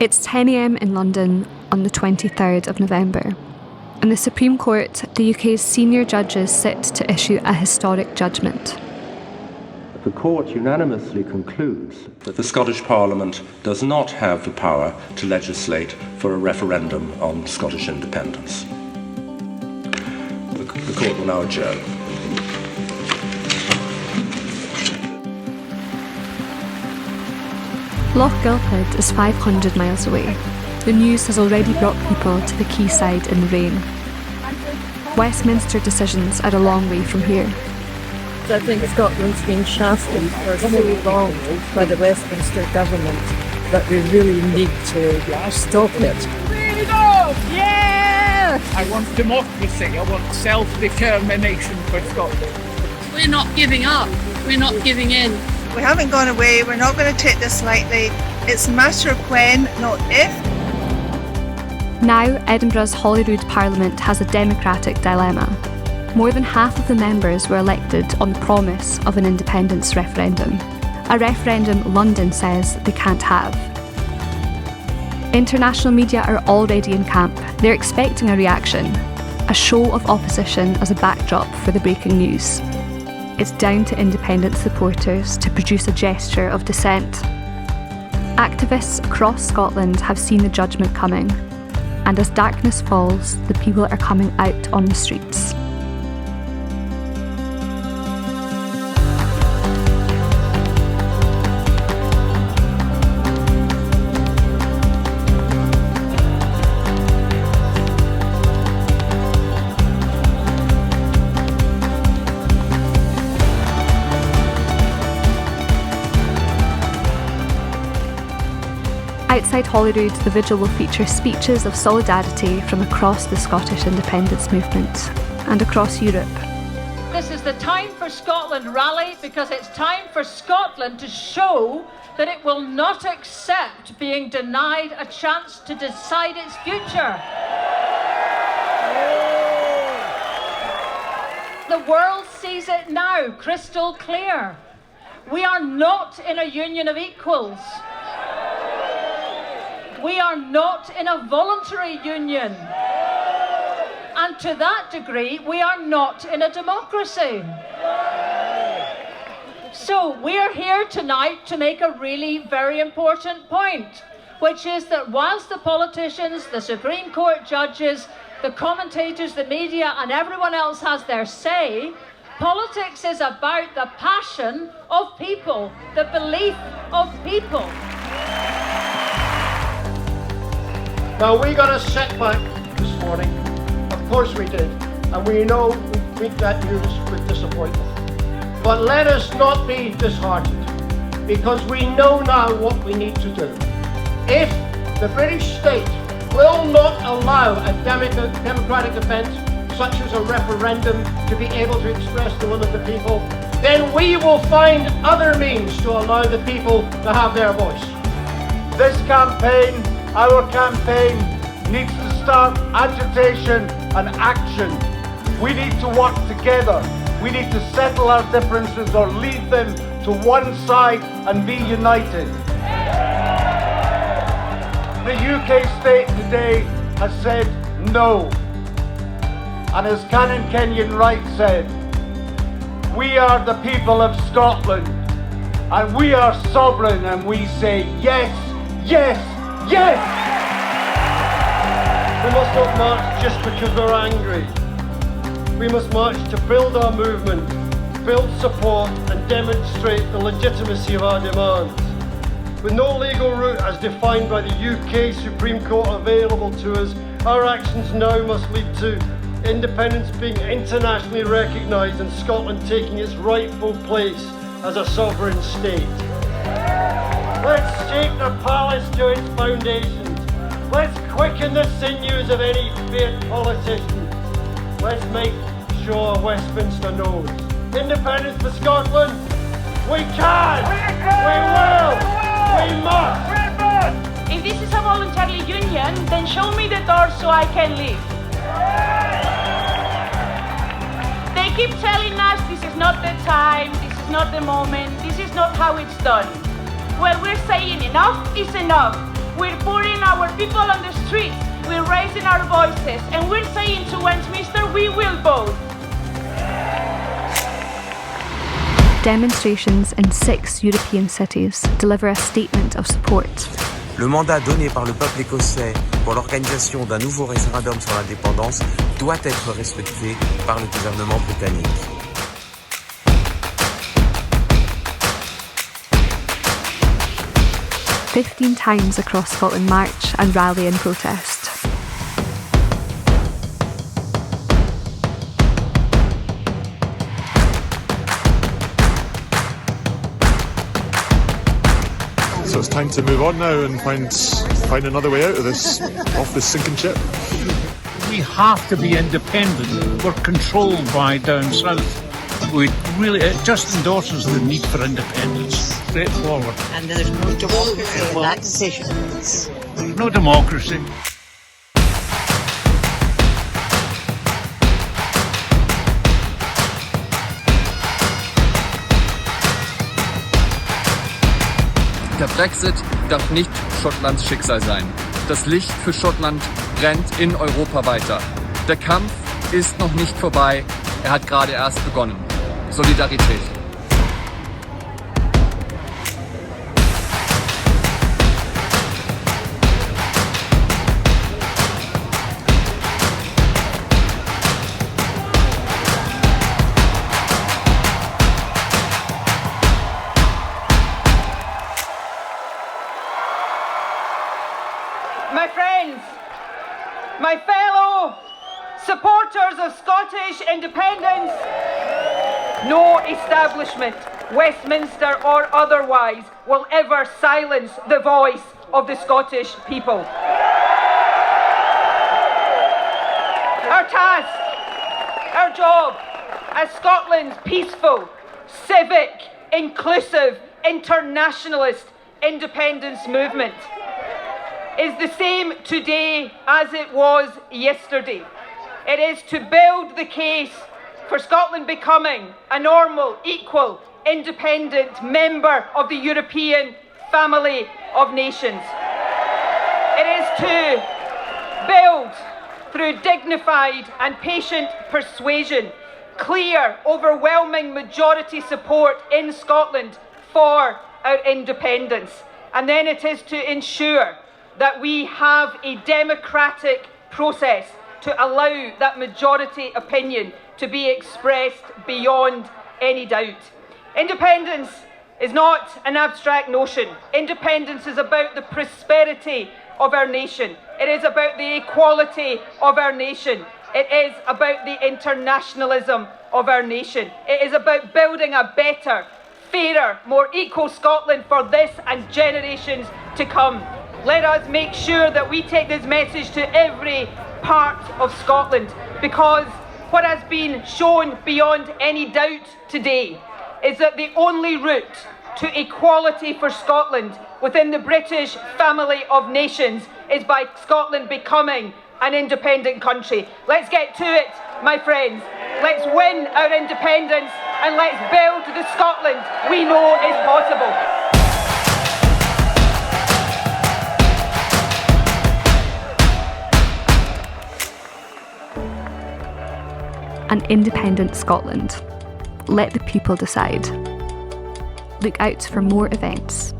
It's 10 a.m. in London on the 23rd of November. In the Supreme Court, the UK's senior judges sit to issue a historic judgment. The Court unanimously concludes that the Scottish Parliament does not have the power to legislate for a referendum on Scottish independence. The Court will now adjourn. Loch Gilphead is 500 miles away. The news has already brought people to the quayside in the rain. Westminster decisions are a long way from here. I think Scotland's been shafted for so long by the Westminster government that we really need to stop it. Freedom! Yeah! I want democracy. I want self-determination for Scotland. We're not giving up. We're not giving in. We haven't gone away. We're not going to take this lightly. It's a matter of when, not if. Now, Edinburgh's Holyrood Parliament has a democratic dilemma. More than half of the members were elected on the promise of an independence referendum. A referendum London says they can't have. International media are already in camp. They're expecting a reaction, a show of opposition as a backdrop for the breaking news. It's down to independence supporters to produce a gesture of dissent. Activists across Scotland have seen the judgment coming, and as darkness falls, the people are coming out on the streets. Outside Holyrood, the vigil will feature speeches of solidarity from across the Scottish independence movement and across Europe. This is the Time for Scotland rally because it's time for Scotland to show that it will not accept being denied a chance to decide its future. The world sees it now, crystal clear. We are not in a union of equals. We are not in a voluntary union. And to that degree, we are not in a democracy. So we're here tonight to make a really very important point, which is that whilst the politicians, the Supreme Court judges, the commentators, the media, and everyone else has their say, politics is about the passion of people, the belief of people. Now, we got a setback this morning. Of course we did. And we know we meet that news with disappointment. But let us not be disheartened, because we know now what we need to do. If the British state will not allow a democratic event such as a referendum to be able to express the will of the people, then we will find other means to allow the people to have their voice. This campaign, our campaign, needs to start agitation and action. We need to work together. We need to settle our differences or leave them to one side and be united. The UK state today has said no. And as Canon Kenyon Wright said, we are the people of Scotland and we are sovereign, and we say yes, yes, yes! We must not march just because we're angry. We must march to build our movement, build support and demonstrate the legitimacy of our demands. With no legal route as defined by the UK Supreme Court available to us, our actions now must lead to independence being internationally recognised and Scotland taking its rightful place as a sovereign state. Let's shake the palace to its foundations. Let's quicken the sinews of any fake politician. Let's make sure Westminster knows. Independence for Scotland? We can! We will! We must! If this is a voluntary union, then show me the door so I can leave. They keep telling us this is not the time, this is not the moment, this is not how it's done. Well, we're saying enough is enough. We're putting our people on the streets. We're raising our voices, and we're saying to Westminster, we will vote. Demonstrations in 6 European cities deliver a statement of support. Le mandat donné par le peuple écossais pour l'organisation d'un nouveau référendum sur l'indépendance doit être respecté par le gouvernement britannique. "15 times across Scotland march and rally in protest. So it's time to move on now and find another way out of this, off this sinking ship. We have to be independent. We're controlled by down south. It just endorses the need for independence. Straightforward. And there's no democracy in that decision. There's no democracy. Der Brexit darf nicht Schottlands Schicksal sein. Das Licht für Schottland brennt in Europa weiter. Der Kampf ist noch nicht vorbei, er hat gerade erst begonnen. Solidarität. My friends, my fellow supporters of Scottish independence, no establishment, Westminster or otherwise, will ever silence the voice of the Scottish people. Our task, our job as Scotland's peaceful, civic, inclusive, internationalist independence movement is the same today as it was yesterday. It is to build the case for Scotland becoming a normal, equal, independent member of the European family of nations. It is to build, through dignified and patient persuasion, clear, overwhelming majority support in Scotland for our independence. And then it is to ensure that we have a democratic process to allow that majority opinion to be expressed beyond any doubt. Independence is not an abstract notion. Independence is about the prosperity of our nation. It is about the equality of our nation. It is about the internationalism of our nation. It is about building a better, fairer, more equal Scotland for this and generations to come. Let us make sure that we take this message to every part of Scotland, because what has been shown beyond any doubt today is that the only route to equality for Scotland within the British family of nations is by Scotland becoming an independent country. Let's get to it, my friends. Let's win our independence and let's build the Scotland we know is possible. An independent Scotland. Let the people decide. Look out for more events